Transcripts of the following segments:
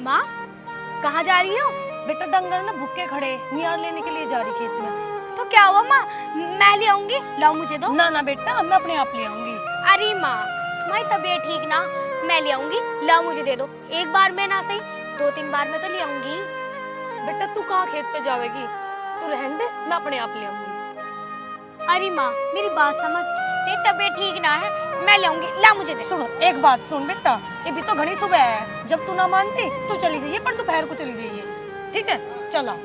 माँ कहाँ जा रही हो? बेटा डंगर ना भूखे खड़े नियार लेने के लिए जा रही खेत में। तो क्या हुआ माँ, मैं ले आऊंगी, लाओ मुझे दो। ना ना बेटा मैं अपने आप ले आऊंगी। अरे माँ तुम्हारी तबीयत ठीक ना, मैं ले आऊंगी, लाओ मुझे दे दो। एक बार में ना सही 2-3 बार में तो ले आऊंगी। बेटा तू कहाँ खेत पे जाएगी, तू रहने दे, मैं अपने आप ले आऊंगी। अरे माँ मेरी बात समझ, तेरी तबीयत ठीक ना है, मैं ले आऊंगी, ला मुझे दे। सुनो एक बात सुन बेटा, ये भी तो घनी सुबह है, जब तू ना मानती तो चली जाइए, पर दोपहर को चली जाइए, ठीक है? चला।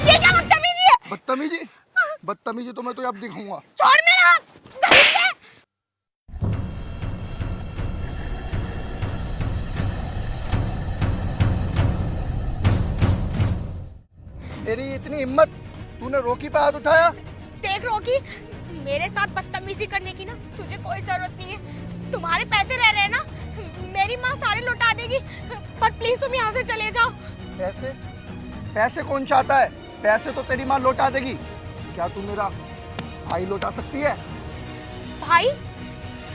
ये क्या बदतमीजी है? बदतमीजी? बदतमीजी तो मैं तो अब दिखाऊंगा। छोड़ मेरा हाथ, दबीज दे। तेरी इतनी हिम्मत, तूने रोकी पे हाथ उठाया? देख रोकी, मेरे साथ बदतमीजी करने की ना तुझे कोई जरूरत नहीं है। तुम्हारे पैसे रह रहे हैं ना, मेरी माँ सारे लौटा देगी, पर प्लीज तुम यहाँ से चले जाओ। पैसे? पैसे कौन चाहता है? पैसे तो तेरी माँ लौटा देगी। क्या तू मेरा भाई लौटा सकती है? भाई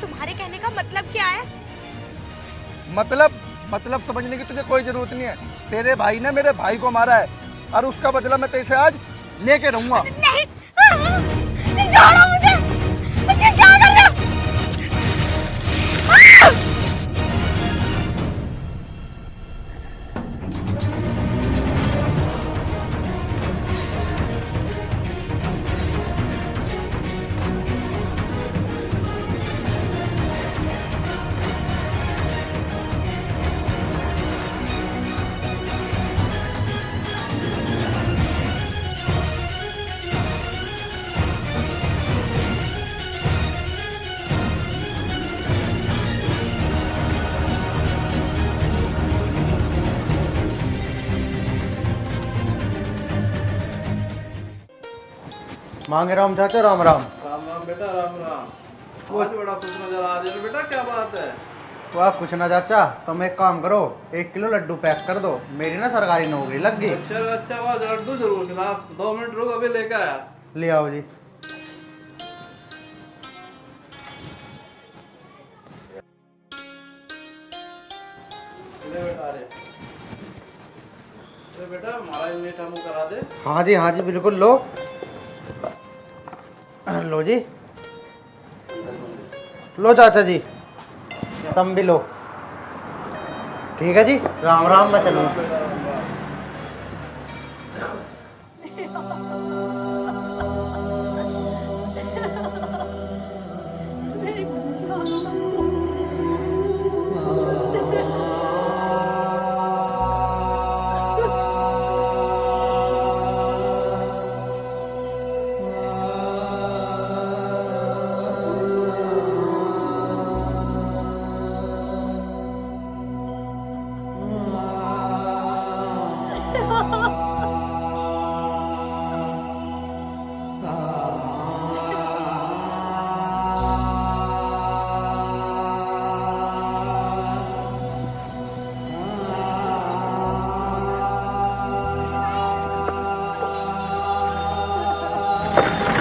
तुम्हारे कहने का मतलब क्या है? मतलब समझने की तुझे कोई जरूरत नहीं है। तेरे भाई ने मेरे भाई को मारा है और उसका बदला मैं तेरे से आज लेके रहूंगा। नहीं, छोड़ो मुझे, ये क्या कर रहे हो? मांगे राम चाचा, राम राम। राम राम बेटा, राम राम। आज बड़ा खुश नजर आ रही है बेटा, क्या बात है? वाह कुछ ना चाचा, तुम एक काम करो, 1 किलो लड्डू पैक कर दो, मेरी ना सरकारी नौकरी लग गई। अच्छा वाह, लड्डू जरूर खिला। 2 मिनट रुक, अभी लेकर आया। ले आओ जी। ले बेटा, अरे बेटा हमारा मीठा मुंह करा दे। हाँ जी बिल्कुल, लो लो जी, लो चाचा जी, तुम भी लो। ठीक है जी, राम राम, मैं चलूँ।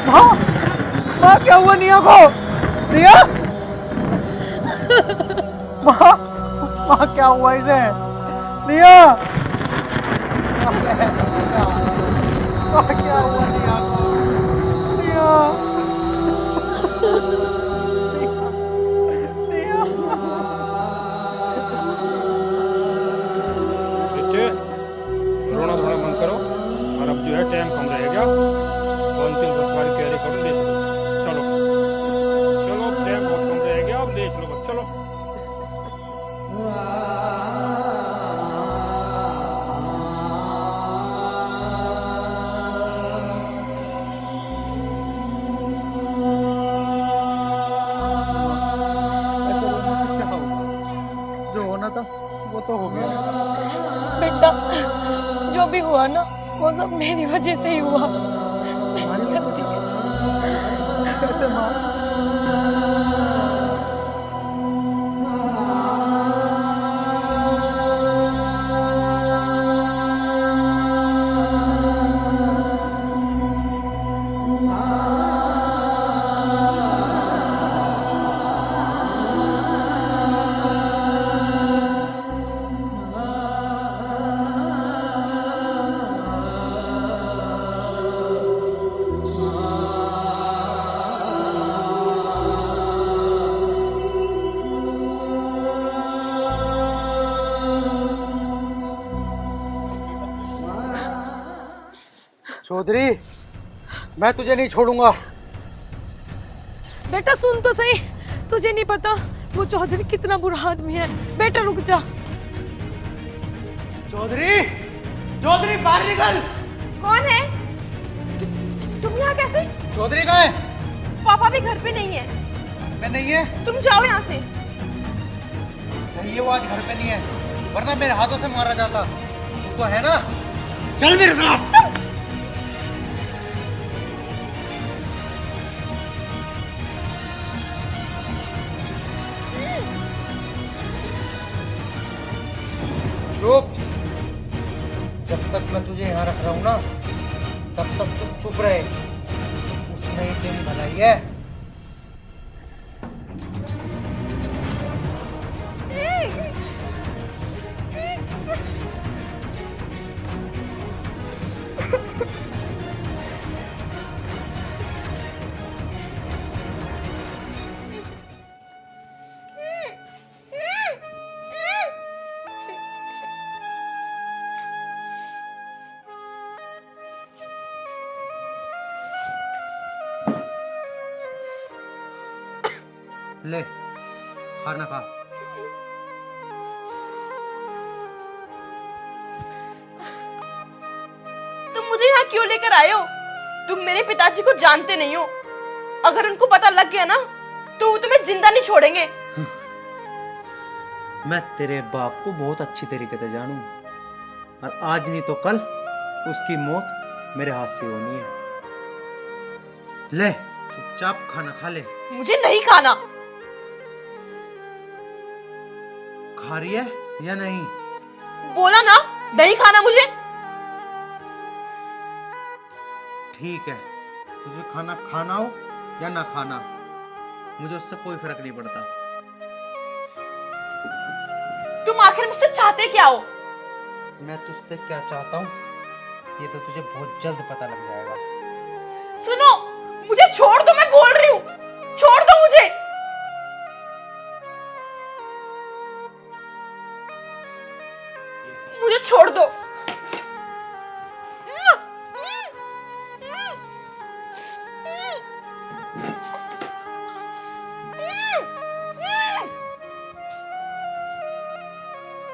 माँ माँ क्या हुआ निया को? निया माँ माँ क्या हुआ इसे? निया माँ क्या हुआ निया को? निया निया बच्चे रोना धोना बंद करो और अब जो है टाइम कम रहेगा तो अंतिम सारी तैयारी करो ले चलो चलो चलो टाइम बहुत कम रहेगा अब ले चलो बस चलो ऐसे रोने से क्या होगा? जो होना था वो तो हो गया। बेटा जो भी हुआ ना वो सब मेरी वजह से ही हुआ। तुम्हारी वजह से? कैसे माँ? चौधरी मैं तुझे नहीं छोड़ूंगा। बेटा सुन तो सही, तुझे नहीं पता वो चौधरी कितना बुरा आदमी है। बेटा रुक जा। चौधरी चौधरी बाहर निकल। कौन है? तुम यहाँ कैसे? चौधरी कहाँ है? पापा भी घर पे नहीं है। मैं नहीं है? तुम जाओ यहाँ से। सही है वो आज घर पे नहीं है, वरना मेरे हाथों से मारा जाता। तू तो है ना? चल मेरे साथ। चुप। जब तक मैं तुझे यहाँ रख रहा हूँ ना तब तक तू चुप रहे, उसमें ही तेरी भलाई है। ले खाना खा। तुम मुझे यहाँ क्यों लेकर आए हो? तुम मेरे पिताजी को जानते नहीं हो। अगर उनको पता लग गया ना तो वो तुम्हें जिंदा नहीं छोड़ेंगे। मैं तेरे बाप को बहुत अच्छी तरीके से जानू, और आज नहीं तो कल उसकी मौत मेरे हाथ से होनी है। ले चुपचाप खाना खा ले। मुझे नहीं खाना। खा रही है या नहीं? बोला ना नहीं खाना मुझे। ठीक है, तुझे खाना खाना हो या ना खाना, मुझे उससे कोई फर्क नहीं पड़ता। तुम आखिर मुझसे चाहते क्या हो? मैं तुझसे क्या चाहता हूँ ये तो तुझे बहुत जल्द पता लग जाएगा। सुनो, मुझे छोड़ दो, मैं बोल रही हूँ। छोड़ दो मुझे। मुझे छोड़ दो।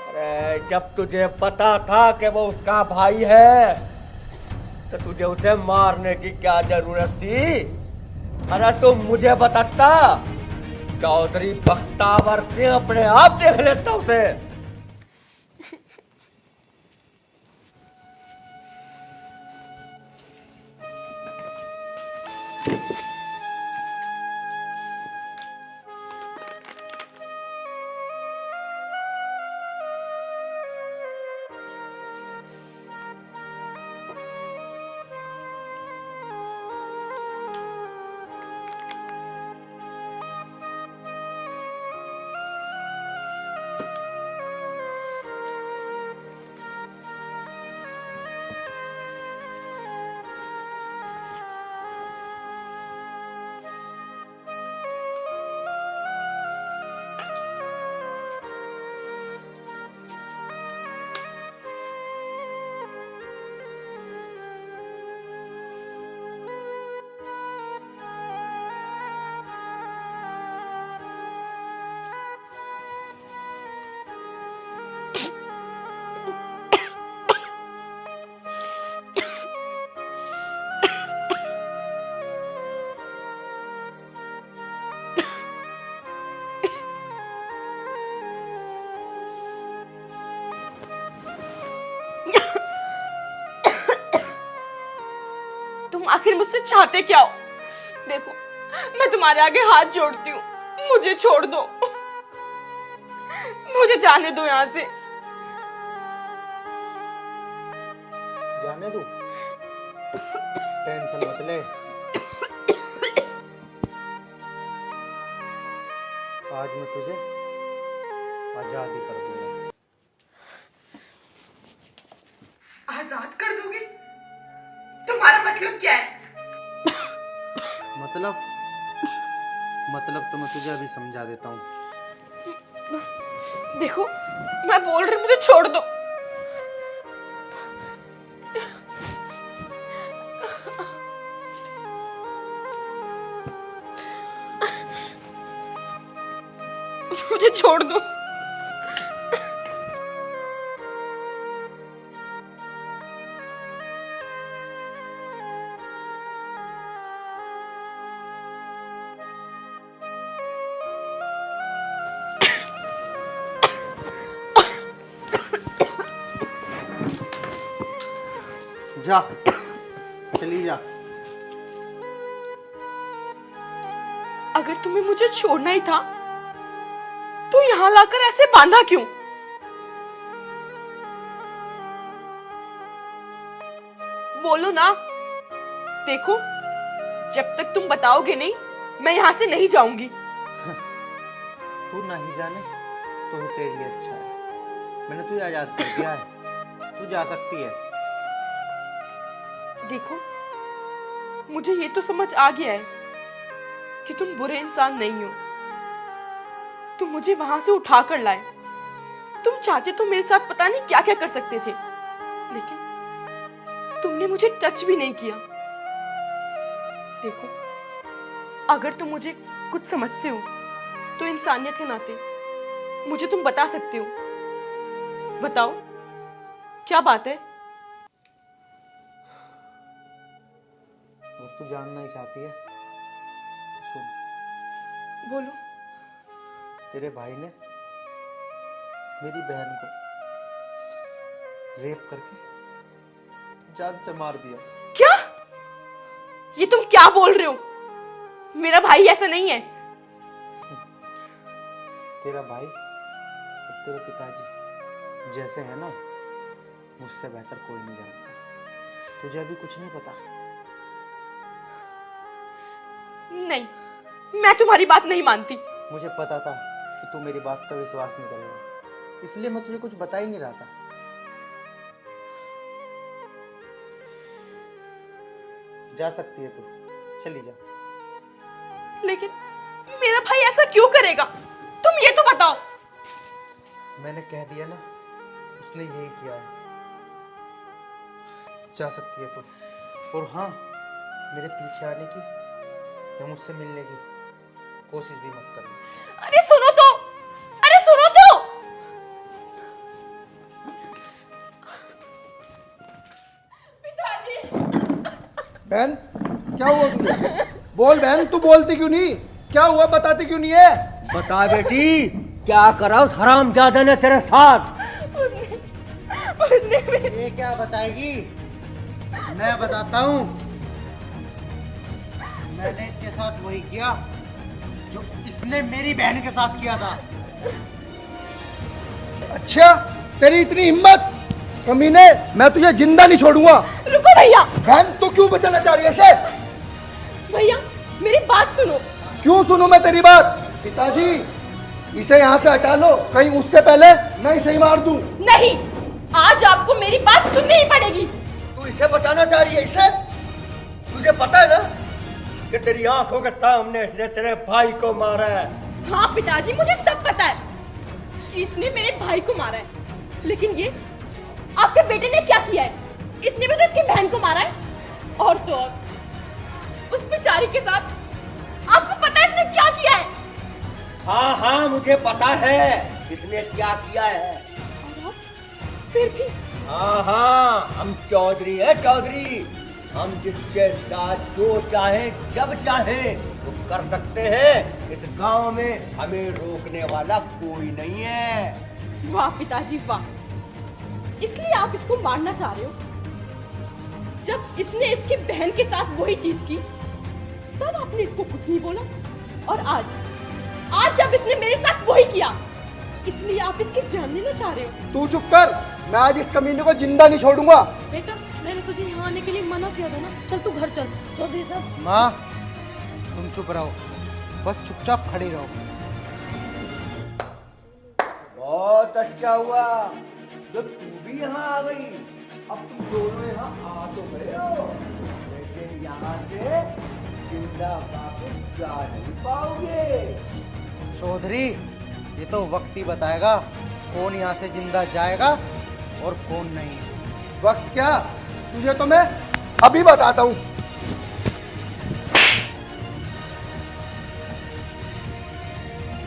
अरे जब तुझे पता था कि वो उसका भाई है तो तुझे उसे मारने की क्या जरूरत थी? अरे तुम मुझे बताता, चौधरी बख्तावर सिंह अपने आप देख लेता उसे। तुम आखिर मुझसे चाहते क्या हो? देखो, मैं तुम्हारे आगे हाथ जोड़ती हूँ, मुझे छोड़ दो, मुझे जाने दो यहाँ से। जाने दो, टेंशन मत ले। आज मैं तुझे आजादी कर दूंगा। आजाद कर दोगे? तुम्हारा मतलब क्या है? मतलब तो मैं तुझे अभी समझा देता हूँ। देखो, मैं बोल रही हूँ, मुझे छोड़ दो। मुझे छोड़ दो। जा, चली जा। अगर तुम्हें मुझे छोड़ना ही था तो यहां लाकर ऐसे बांधा क्यों? बोलो ना। देखो, जब तक तुम बताओगे नहीं, मैं यहां से नहीं जाऊंगी। तू नहीं जाने तो तेरे लिए अच्छा है। मैंने तुझे आजाद कर दिया है, तू जा सकती है। देखो, मुझे ये तो समझ आ गया है कि तुम बुरे इंसान नहीं हो। तुम मुझे वहां से उठा कर लाए। तुम चाहते तो मेरे साथ पता नहीं क्या क्या कर सकते थे, लेकिन तुमने मुझे टच भी नहीं किया। देखो, अगर तुम मुझे कुछ समझते हो तो इंसानियत के नाते मुझे तुम बता सकते हो। बताओ, क्या बात है? अगर तू जानना ही चाहती है तो सुन। बोलो। तेरे भाई ने मेरी बहन को रेप करके जान से मार दिया। क्या? ये तुम क्या बोल रहे हो? मेरा भाई ऐसा नहीं है। तेरा भाई और तेरे पिताजी जैसे है ना, मुझसे बेहतर कोई नहीं जानता। तुझे अभी कुछ नहीं पता। नहीं, मैं तुम्हारी बात नहीं मानती। मुझे पता था कि तू मेरी बात का विश्वास नहीं करेगा, इसलिए मैं तुझे कुछ बता ही नहीं रहा था। जा सकती है तू, चली जा। लेकिन मेरा भाई ऐसा क्यों करेगा? तुम ये तो बताओ। मैंने कह दिया ना, उसने यही किया है। जा सकती है तू। और हाँ, मेरे पीछे आने की या मुझसे मिलने की कोशिश भी मत करना। अरे सुनो तो, अरे सुनो तो। पिताजी। बहन, क्या हुआ तुझे? बोल बहन, तू बोलती क्यों नहीं? क्या हुआ, बताती क्यों नहीं है? बता बेटी, क्या करा उस हरामजादा ने तेरे साथ? उसने मेरे... ये क्या बताएगी? मैं बताता हूँ। मैंने इसके साथ वही किया जो इसने मेरी बहन के साथ किया था। अच्छा, तेरी इतनी हिम्मत? कमीने, मैं तुझे जिंदा नहीं छोड़ूंगा। रुको भैया। बहन, तू क्यों बचाना चाह रही है इसे? भैया, मेरी बात सुनो। क्यों सुनूं मैं तेरी बात? पिताजी, इसे यहाँ से हटा लो, कहीं उससे पहले मैं इसे ही मार दूं। नहीं, आज आपको मेरी बात सुननी ही पड़ेगी। तू इसे बचाना चाह रही है? इसे? तुझे पता है ना कि तेरी आंखों के सामने इसने तेरे भाई को मारा है। हाँ पिताजी, मुझे सब पता है। इसने मेरे भाई को मारा है, लेकिन ये आपके बेटे ने क्या किया है? इसने भी तो इसकी बहन को मारा है। और तो और, उस बेचारी के साथ आपको पता है इसने क्या किया है? हाँ हाँ, मुझे पता है इसने क्या किया है। और फिर भी हाँ हाँ, हम चौधरी है, चौधरी। हम जिसके साथ जो चाहे जब चाहे वो कर सकते हैं। इस गांव में हमें रोकने वाला कोई नहीं है। वाह पिताजी वाह, इसलिए आप इसको मारना चाह रहे हो? जब इसने इसकी बहन के साथ वही चीज की तब आपने इसको कुछ नहीं बोला, और आज जब इसने मेरे साथ वही किया इसलिए आप इसकी जान लेना चाह रहे हो। तू चुप कर, मैं आज इस कमीने को जिंदा नहीं छोड़ूंगा। बेटा मैंने तुझे यहाँ आने के लिए मना किया था ना, चल तू घर चल। चौधरी साहब माँ तुम चुप रहो, बस चुपचाप खड़ी रहो। बहुत अच्छा हुआ जब तू भी यहाँ आ गई। अब तुम दोनों यहाँ आ तो गए हो, लेकिन यहाँ से जिंदा वापस जा नहीं पाओगे। चौधरी ये तो वक्त ही बताएगा कौन यहाँ से जिंदा जाएगा और कौन नहीं। वक्त क्या, तुझे तो मैं अभी बताता हूँ।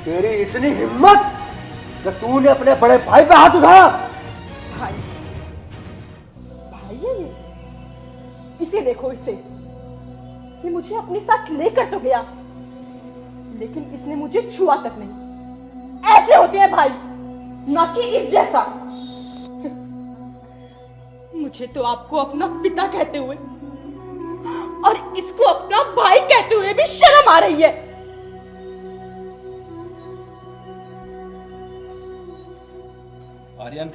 तेरी इतनी हिम्मत कि तूने अपने बड़े भाई पे हाथ उठाया। भाई है ये, इसे देखो, इसे कि मुझे अपने साथ लेकर तो गया लेकिन इसने मुझे छुआ तक नहीं। ऐसे होते हैं भाई, ना कि इस जैसा। मुझे तो आपको अपना पिता कहते हुए और इसको अपना भाई कहते हुए भी शर्म आ रही है। आर्यन,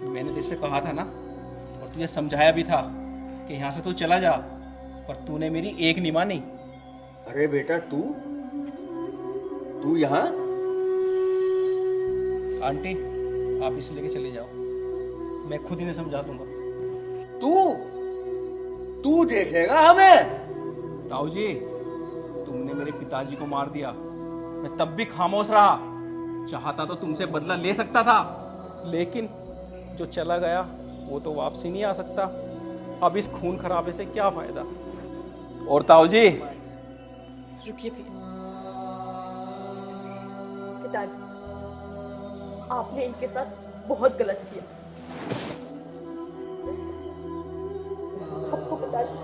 मैंने तेरे से कहा था ना और तुझे समझाया भी था कि यहाँ से तू चला जा, पर तूने मेरी एक नहीं मानी। अरे बेटा तू यहाँ? आंटी आप इसे लेके चले जाओ, मैं खुद इन्हें समझा दूंगा। तू देखेगा हमें? ताऊ जी, तुमने मेरे पिताजी को मार दिया, मैं तब भी खामोश रहा। चाहता तो तुमसे बदला ले सकता था, लेकिन जो चला गया वो तो वापसी नहीं आ सकता। अब इस खून खराबे से क्या फायदा। और ताऊ जी, रुकिए पिताजी, आपने इनके साथ बहुत गलत किया। आपको पिताजी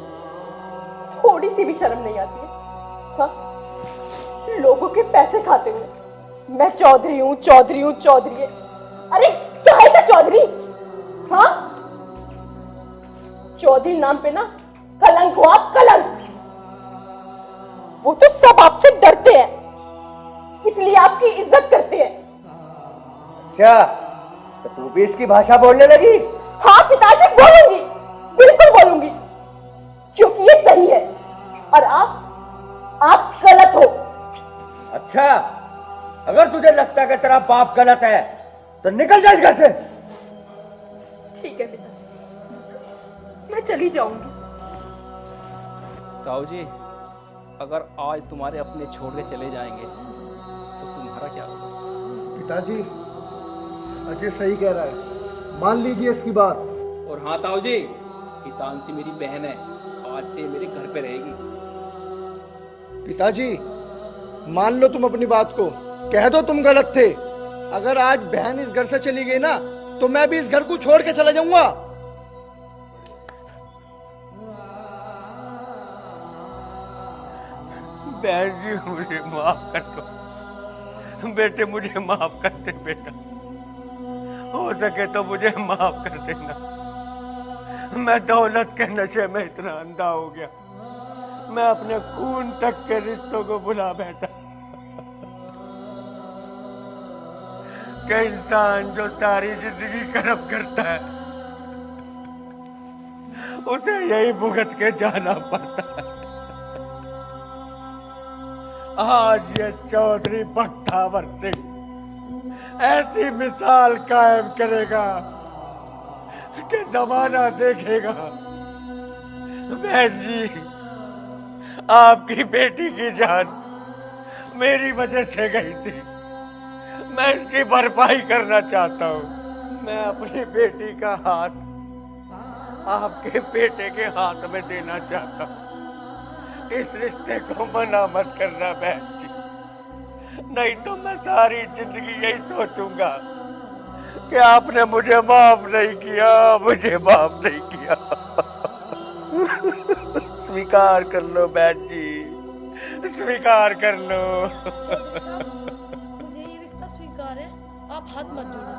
थोड़ी सी भी शर्म नहीं आती है? हाँ? लोगों के पैसे खाते हुए मैं चौधरी हूँ, चौधरी हूँ, चौधरी है। अरे क्या है क्या चौधरी? हाँ, चौधरी नाम पे ना कलंक हो आप, कलंक। वो तो सब आपसे डरते हैं, इसलिए आपकी इज्जत करते हैं। क्या तो तू भी इसकी भाषा बोलने लगी? हाँ पिताजी, बोलूंगी, बिल्कुल बोलूंगी, क्योंकि ये सही है और आप गलत हो। अच्छा, अगर तुझे लगता है कि तेरा बाप गलत है तो निकल जा इस घर से। ठीक है पिताजी, मैं चली जाऊंगी। ताऊ जी, अगर आज तुम्हारे अपने छोड़ के चले जाएंगे तो तुम्हारा क्या होगा? पिताजी अजय सही कह रहा है, मान लीजिए इसकी बात। और हाँ ताऊ जी, हितांशी मेरी बहन है, आज से मेरे घर पे रहेगी। पिताजी मान लो तुम अपनी बात को, कह दो तुम गलत थे। अगर आज बहन इस घर से चली गई ना तो मैं भी इस घर को छोड़ के चला जाऊंगा। बहन जी मुझे माफ कर दो। बेटे मुझे माफ कर दे बेटा, हो सके तो मुझे माफ कर देना। मैं दौलत के नशे में इतना अंधा हो गया, मैं अपने खून तक के रिश्तों को भुला बैठा। कि इंसान जो सारी जिंदगी कर्म करता है उसे यही भुगत के जाना पड़ता है। आज ये चौधरी बख्तावर सिंह ऐसी मिसाल कायम करेगा कि जमाना देखेगा। बहन जी, आपकी बेटी की जान मेरी वजह से गई थी, मैं इसकी भरपाई करना चाहता हूँ। मैं अपनी बेटी का हाथ आपके बेटे के हाथ में देना चाहता हूँ। इस रिश्ते को मना मत करना बहन जी, नहीं तो मैं सारी जिंदगी यही सोचूंगा कि आपने मुझे माफ नहीं किया, मुझे माफ नहीं किया। स्वीकार कर लो बहन जी, स्वीकार कर लो। मुझे ये रिश्ता स्वीकार है, आप हाथ मत जोड़ो।